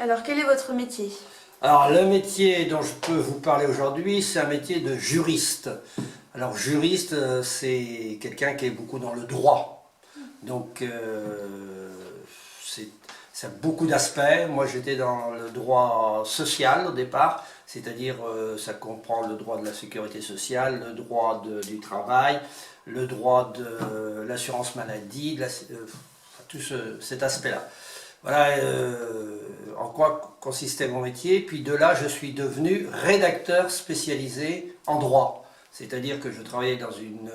Alors, quel est votre métier? Alors, le métier dont je peux vous parler aujourd'hui, c'est un métier de juriste. Alors, juriste, c'est quelqu'un qui est beaucoup dans le droit. Donc, ça a beaucoup d'aspects. Moi, j'étais dans le droit social au départ, c'est-à-dire ça comprend le droit de la sécurité sociale, le droit du travail, le droit de l'assurance maladie, tout cet aspect-là. Voilà en quoi consistait mon métier. Puis de là, je suis devenu rédacteur spécialisé en droit. C'est-à-dire que je travaillais dans une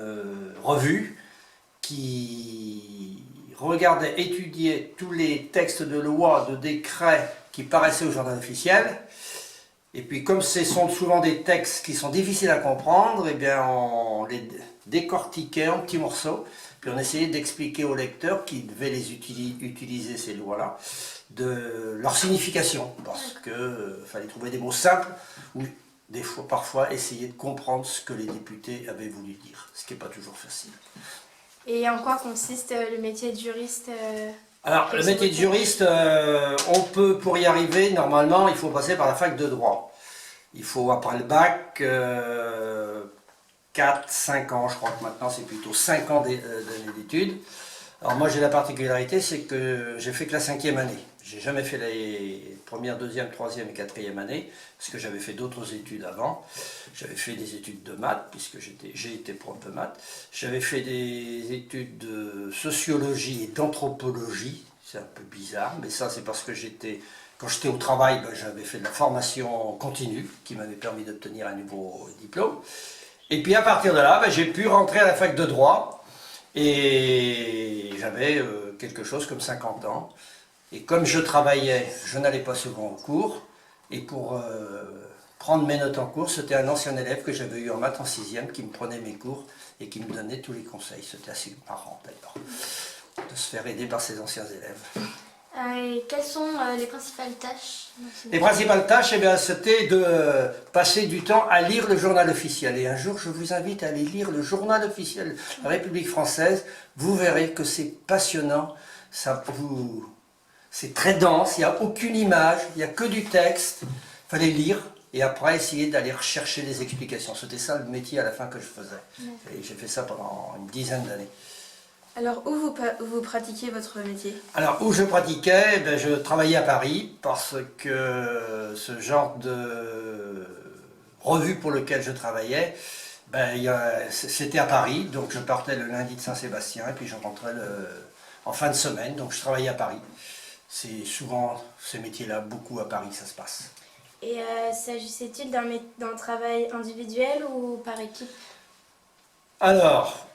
revue qui regardait, étudiait tous les textes de loi, de décrets qui paraissaient au journal officiel. Et puis comme ce sont souvent des textes qui sont difficiles à comprendre, eh bien on les décortiquait en petits morceaux. Puis on essayait d'expliquer aux lecteurs qui devaient utiliser ces lois-là, de leur signification, parce qu'il fallait trouver des mots simples, ou des fois, parfois essayer de comprendre ce que les députés avaient voulu dire, ce qui n'est pas toujours facile. Et en quoi consiste le métier de juriste? Alors, le métier de juriste, on peut, pour y arriver, normalement, il faut passer par la fac de droit. Il faut, après le bac, 4, 5 ans, je crois que maintenant c'est plutôt 5 ans d'années d'études. Alors moi j'ai la particularité, c'est que j'ai fait que la 5e année. J'ai jamais fait les première, deuxième, troisième et quatrième année, parce que j'avais fait d'autres études avant. J'avais fait des études de maths, puisque j'ai été prof de maths. J'avais fait des études de sociologie et d'anthropologie. C'est un peu bizarre, mais ça c'est parce que quand j'étais au travail, j'avais fait de la formation continue, qui m'avait permis d'obtenir un nouveau diplôme. Et puis à partir de là, j'ai pu rentrer à la fac de droit et j'avais quelque chose comme 50 ans. Et comme je travaillais, je n'allais pas souvent au cours. Et pour prendre mes notes en cours, c'était un ancien élève que j'avais eu en maths en 6e qui me prenait mes cours et qui me donnait tous les conseils. C'était assez marrant d'ailleurs, de se faire aider par ses anciens élèves. Et quelles sont les principales tâches? Les principales tâches, c'était de passer du temps à lire le journal officiel. Et un jour, je vous invite à aller lire le journal officiel de la République française. Vous verrez que c'est passionnant. C'est très dense, il n'y a aucune image, il n'y a que du texte. Il fallait lire et après essayer d'aller rechercher des explications. C'était ça le métier à la fin que je faisais. Et j'ai fait ça pendant une dizaine d'années. Alors, où vous pratiquez votre métier? Alors, où je pratiquais, je travaillais à Paris, parce que ce genre de revue pour lequel je travaillais, c'était à Paris, donc je partais le lundi de Saint-Sébastien, et puis je rentrais en fin de semaine, donc je travaillais à Paris. C'est souvent ces métiers-là, beaucoup à Paris, ça se passe. Et s'agissait-il d'un travail individuel ou par équipe? Alors,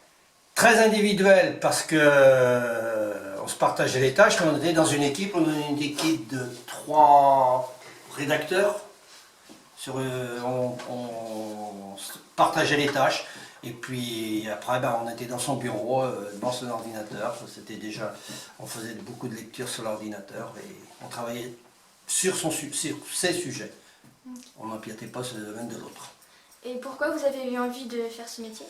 très individuel parce que on se partageait les tâches. On était dans une équipe, de 3 rédacteurs. On se partageait les tâches. Et puis après, on était dans son bureau, devant son ordinateur. On faisait beaucoup de lectures sur l'ordinateur et on travaillait sur ses sujets. On n'empiétait pas sur le domaine de l'autre. Et pourquoi vous avez eu envie de faire ce métier?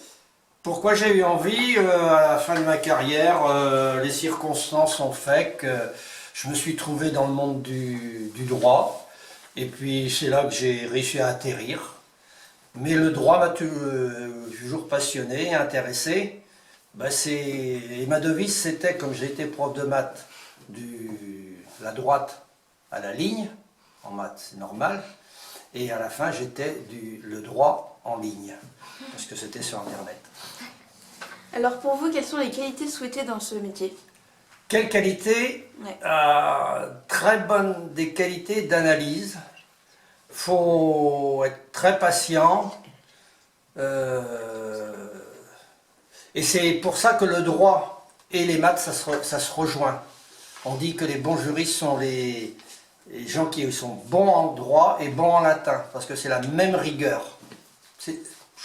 Pourquoi j'ai eu envie, à la fin de ma carrière, les circonstances ont fait que je me suis trouvé dans le monde du droit. Et puis c'est là que j'ai réussi à atterrir. Mais le droit m'a toujours passionné, intéressé. Et ma devise c'était, comme j'ai été prof de maths, la droite à la ligne, en maths c'est normal. Et à la fin j'étais le droit en ligne, parce que c'était sur Internet. Alors pour vous, quelles sont les qualités souhaitées dans ce métier? Quelles qualités? Très bonnes des qualités d'analyse. Il faut être très patient. Et c'est pour ça que le droit et les maths, ça se rejoint. On dit que les bons juristes sont les gens qui sont bons en droit et bons en latin, parce que c'est la même rigueur. Je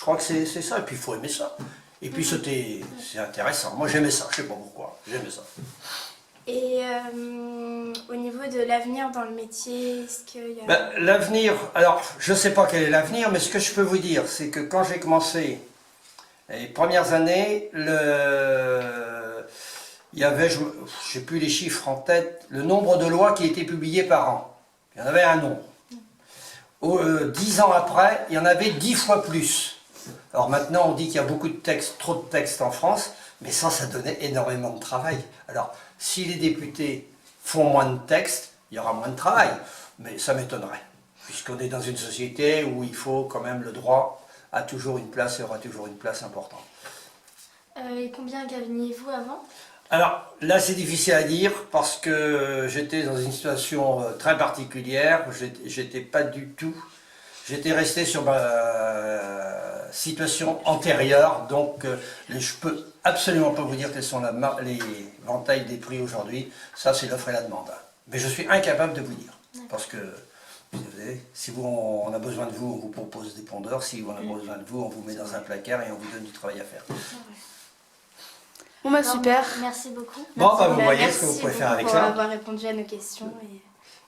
crois que c'est ça, et puis il faut aimer ça. Et puis c'est intéressant. Moi j'aimais ça, je ne sais pas pourquoi, j'aimais ça. Et au niveau de l'avenir dans le métier, est-ce qu'il y a... L'avenir, alors je ne sais pas quel est l'avenir, mais ce que je peux vous dire, c'est que quand j'ai commencé les premières années, il y avait, je n'ai plus les chiffres en tête, le nombre de lois qui étaient publiées par an. Il y en avait un nombre. 10 ans après, il y en avait 10 fois plus. Alors maintenant, on dit qu'il y a beaucoup de textes, trop de textes en France, mais ça donnait énormément de travail. Alors, si les députés font moins de textes, il y aura moins de travail, mais ça m'étonnerait, puisqu'on est dans une société où il faut quand même le droit a toujours une place et aura toujours une place importante. Et combien gagnez-vous avant? Alors là c'est difficile à dire parce que j'étais dans une situation très particulière, j'étais pas du tout, j'étais resté sur ma situation antérieure, donc je peux absolument pas vous dire quels sont les ventailles des prix aujourd'hui, ça c'est l'offre et la demande. Mais je suis incapable de vous dire, parce que vous savez, si on a besoin de vous, on vous propose des pondeurs, si on a besoin de vous, on vous met dans un placard et on vous donne du travail à faire. Bon bah super. Merci beaucoup. Bon, bah, vous Bah, voyez ce que vous pouvez faire avec ça. Merci beaucoup pour avoir répondu à nos questions. Et...